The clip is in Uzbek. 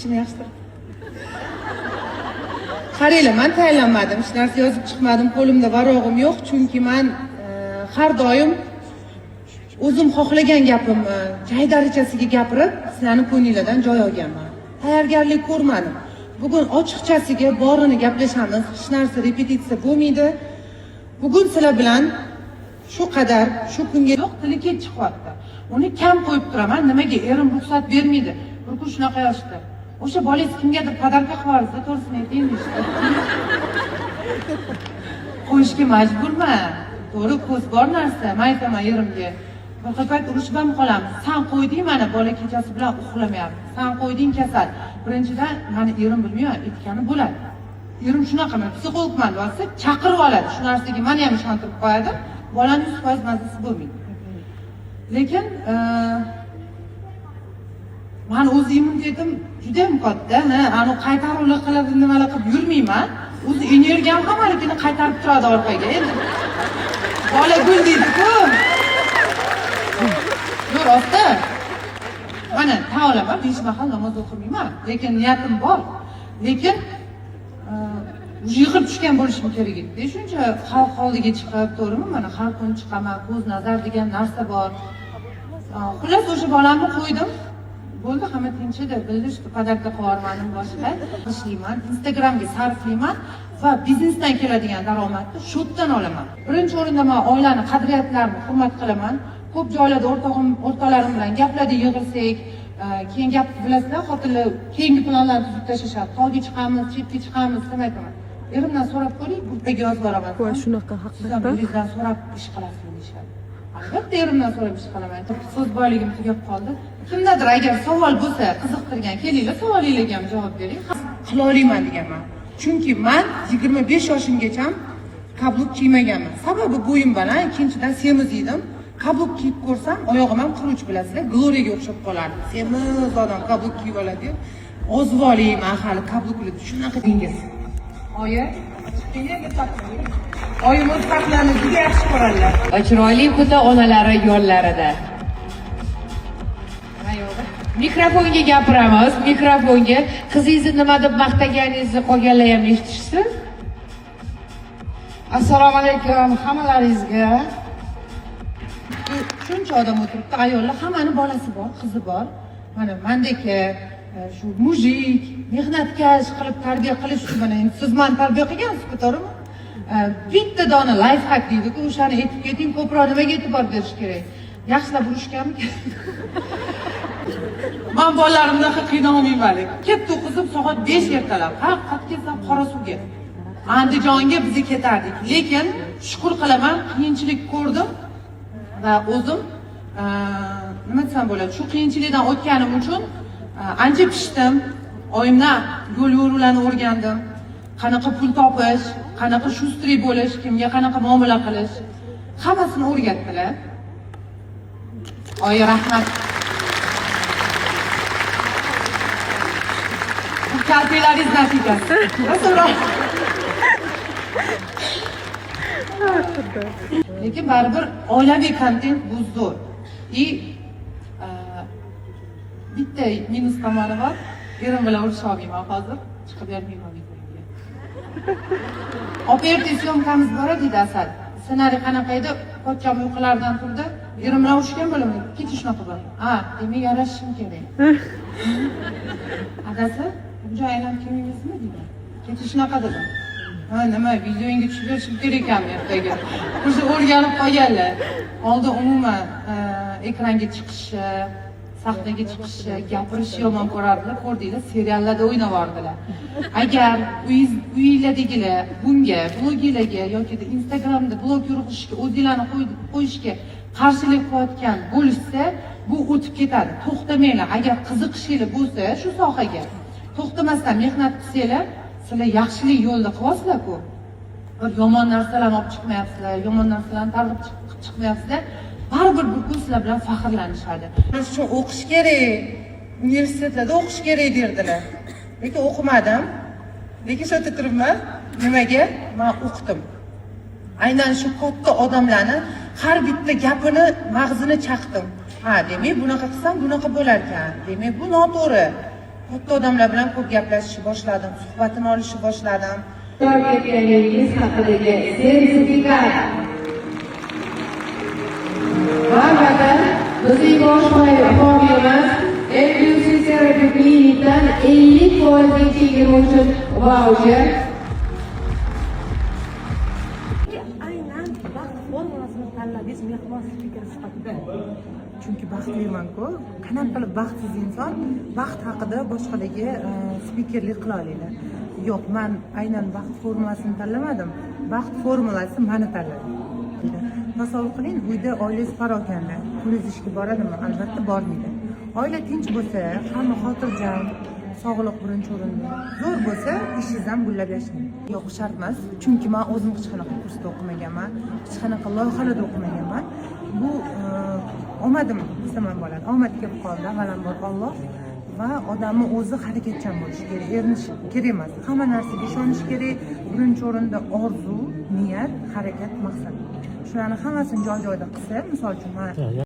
ishini yaxshi qaranglar, men tayyorlanmadim, hech narsa yozib chiqmadim, qo'limda varog'im yo'q, chunki men har doim o'zim xohlagan gapimni joy darajasiga gapirib, sizlarning ko'ngilingizdan joy olganman. Tayyorgarlik ko'rmadim. Bugun ochiqchasiga borini gaplashamiz, hech narsa repetitsiya bo'lmaydi. Bugun sizlar bilan shu qadar, shu kunga yo'q, tili kech chiqyapti. Uni kam qo'yib turaman, nimaga erim ruxsat bermaydi. Bir kun shunaqa yoshda. O'sha bolangiz kimgadir podarka qilib yuborsa, to'g'risini ayting deyishdi. Qo'yishga majburman. To'g'ri, ko'z bor narsa, men aytaman erimga. Bir payt urushib ham qolamiz. Sen qo'yding, mana bola kechasi bilan uxlamayapti. Sen qo'yding kasal. Birinchidan meni erim bilmayman, aytgani bo'ladi. Erim shunaqa, men psixologman bo'lsa, chaqirib oladi. Shu narsaga meni ham ishontirib qo'yadi. Bolaning 100% mazasi bo'lmaydi. Lekin men o'z immunitetim juda ham katta. Ani qaytaruvlar qilib, nimalar qilib yurmayman. O'z energiyam hammaligini qaytarib turadi orqaga. Endi bola gul deydi-ku. Yo'q, rosta. Mana taolaman, 5 mahal namoz o'qimayman, lekin niyatim bor. Lekin yig'ib tushgan bo'lishim kerak edi. Shuncha xalq oldiga chiqib, to'g'rimi? Mana har kun chiqaman, ko'z nazar degan narsa bor. Xullas o'sha bolamni qo'ydim. Bo'ldi, hamma tinch edi. Bildirishdi, podarka qilib boshqa. Ishlayman, Instagramga sarflayman va biznesdan keladigan daromadni shotdan olaman. Birinchi o'rinda men oilani qadriyatlarini hurmat qilaman. Ko'p joylarda o'rtoqlarim bilan gaplarda yig'ilsak, keyin gap bilasizlar, xotinlar keyingi planlarni tuzib tashlashadi. Tog'ga chiqamiz, chetga chiqamiz, demayman. Erimdan so'rab ko'ring, gruppaga yozib boraman. Shunaqa haqiqatdan. Sizdan so'rab ish qilasizmi deyishadi. Albatta erimdan so'rab ish qilaman. So'z boyligim tugab qoldi. Kimdadir agar savol bo'lsa, qiziqtirgan, kelinglar, savolingizga ham javob bering. Qila olaman deganman. Chunki men 25 yoshimgacha kabluk kiymaganman. Sababi bo'yim baland, ikkinchidan semiz edim. Kabluk kiyib ko'rsam, oyog'im ham qiruvch bilasizlar, Gloriyaga o'xshab qolardi. Semiz odam kabluk kiyib oladi. Ozib olayman hali kabluklarni shunaqa dengiz. Oyi, oyim o'z faxrlarini juda yaxshi ko'radilar. Chiroyli kuta onalari yo'llarida. Mikrofonga gapiramiz, mikrofonga. Qizingizni nima deb maqtaganingizni qolganlar ham eshitishsin. Assalomu alaykum hammalaringizga. Shuncha odam o'tiribdi, ayollar, hammani bolasi bor, qizi bor. Mana mendek shu mujik, mehnatkash qilib tarbiya qilish uchun mana endi siz meni tarbiya qilgansiz-ku, to'g'rimi? Bitta dona life hack deydi-ku, o'shani aytib keting, ko'proq nimaga e'tibor berish kerak? Yaxshilab urishganmi? Men bolalarimdan qiynalmayman. Ketdi qizim soat 5 ertalab. Qat ketsam Qorasuvga. Andijonga biz ketardik. Lekin shukr qilaman, qiyinchilik ko'rdim va o'zim nima desam bo'ladi, shu qiyinchilikdan o'tganim uchun ancha pishdim. Oyimdan yo'l yo'ruvlarni o'rgandim. Qanaqa pul topish, qanaqa shustri bo'lish, kimga qanaqa muomala qilish, hammasini o'rgatdilar. Oyi, rahmat. Bu kalpelaringiz natijasi. Lekin baribir oilaviy kontent bu zo'r. Bitta minus tomoni bor. Erim bilan urisha olmayman hozir. Chiqib bermayman videoga. Operativ syomkamiz bor edi Asad. Ssenariy qanaqa edi? Pochcham uyqulardan turdi. Erim bilan urishgan bo'laman. Kecha shunaqa bo'ldi. Demak yarashishim kerak. Adasi, bu joy aylanib kelmaysizmi dedi. Kecha shunaqa dedim. Nima, videoga tushib berishim kerak ekan ertaga. O'sha o'rganib qolganlar. Oldin umuman ekranga chiqishi, sahnaga chiqishi, gapirishi yomon ko'rardilar. Ko'rdinglar, seriallarda o'ynab bordilar. Agar uyingizdagilar bunga, blogerlarga yoki Instagramda blog yuritishga, o'zinglarni qo'yishga qarshilik qilayotgan bo'lsa, bu o'tib ketadi. To'xtamanglar. Agar qiziqishinglar bo'lsa shu sohaga, to'xtamasdan mehnat qilsanglar, sizlar yaxshilik yo'lda qilyapsizlar-ku. Bir yomon narsalarni olib chiqmayapsizlar, yomon narsalarni targ'ib qilib chiqmayapsizlar. Baribir bu kun sizlar bilan faxrlanishadi. Shuning uchun o'qish kerak, universitetlarda o'qish kerak derdilar. Lekin o'qimadim. Lekin shu yerda turibman. Nimaga? Men o'qidim. Aynan shu katta odamlarni har bitta gapini, mag'zini chaqdim. Demak, bunaqa qilsam bunaqa bo'lar ekan. Demak, bu noto'g'ri. katta odamlar bilan ko'p gaplashishni boshladim, suhbatini olishni boshladim. ishtirok etganingiz haqidagi sertifikat. Va albatta bizning bosh homiyimiz Inclusive Therapy Klinikdan 50% chegirma uchun vaucher. Aynan baxt formulasini tanladingiz mehmon spiker sifatida. Chunki baxtliman-ku. Qanaqa qilib baxtsiz inson baxt haqida boshqalarga spikerlik qila oladi? Yo'q, men aynan baxt formulasini tanlamadim. Baxt formulasi meni tanladi. Tasavvur qiling, uyda oilangiz parokanda, pulingiz ishga boradimi? Albatta bormaydi. Oila tinch bo'lsa, hamma xotirjam, sog'liq birinchi o'rinda. Zo'r bo'lsa, ishingiz ham gullab yashaydi. Yo'q, shart emas. Chunki men o'zim hech qanaqa kursda o'qimaganman, hech qanaqa loyihalarda o'qimaganman. Bu omadim desam bo'ladi. Omad kelib qoldi, avvalambor Alloh va odamni o'zi harakatchan bo'lishi kerak, erinish kerak emas. Hamma narsaga ishonish kerak. Birinchi o'rinda orzu, niyat, harakat, maqsad. Shularni hammasini joy-joyida qilsa, misol uchun men